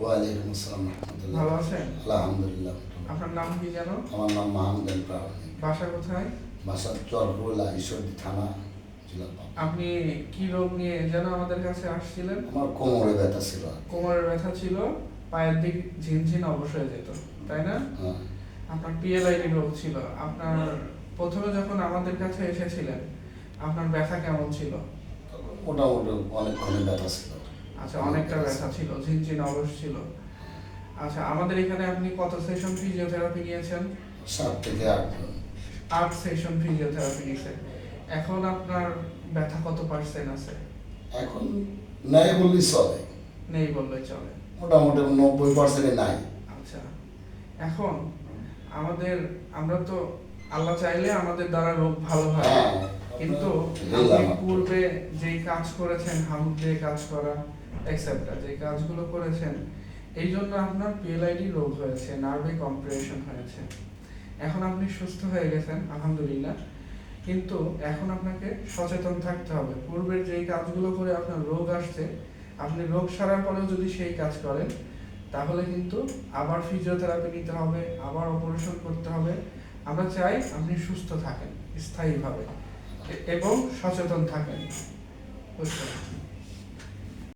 ওয়ালাইকুম আসসালাম রাহমাতুল্লাহ। ভালো আছেন? আলহামদুলিল্লাহ। আপনার নাম কি যেন? আমার নাম মাহমুদ আলী প্রামাণিক। বাসা কোথায়? বাসা চরবুলা, ঈশ্বরদী থানা, জেলা পাবনা। আপনি কি রোগ নিয়ে যেন আমাদের কাছে আসছিলেন? আমার কোমরে ব্যথা ছিল। কোমরের ব্যথা ছিল, পায়ের দিক ঝিনঝিন অবশ্যই যেত, তাই না? হ্যাঁ। আপনার পিএলআইডি রোগ ছিল। আপনার প্রথমে যখন আমাদের কাছে এসেছিলেন, আপনার ব্যথা কেমন ছিল? মোটামুটি অনেকক্ষণে ব্যথা ছিল। আচ্ছা, অনেকটা ব্যথা ছিল, ঝিনঝিন অবশ্য ছিল। আচ্ছা, আমাদের এখানে আপনি কত সেশন ফিজিওথেরাপি নিয়েছেন? 7 থেকে 8 জন। 8 সেশন ফিজিওথেরাপি নিয়েছেন। এখন আপনার ব্যথা কত পার্সেন্ট আছে? এখন নাই বললেই চলে। নেই বললেই চলে। মোটামুটি 90% নাই। আচ্ছা, এখন আমরা তো আল্লাহ চাইলে আমাদের দ্বারা রোগ ভালো হয়, হ্যাঁ, কিন্তু আল্লাহ আপনি মাফ করুন। পূর্বে যেই কাজ করেছেন, হামুদ দিয়ে কাজ করা এক্সেপ্টার যে কাজগুলো করেছেন, এই জন্য আপনার পিএলআইডি রোগ হয়েছে, নার্ভে কম্প্রেশন হয়েছে। এখন আপনি সুস্থ হয়ে গেছেন আলহামদুলিল্লাহ, কিন্তু এখন আপনাকে সচেতন থাকতে হবে। পূর্বের যেই কাজগুলো করে আপনার রোগ আসছে, আপনি রোগ সারার পরেও যদি সেই কাজ করেন, তাহলে কিন্তু আবার ফিজিওথেরাপি নিতে হবে, আবার অপারেশন করতে হবে। আমরা চাই আপনি সুস্থ থাকেন স্থায়ীভাবে এবং সচেতন থাকেন, বুঝতে পারছেন?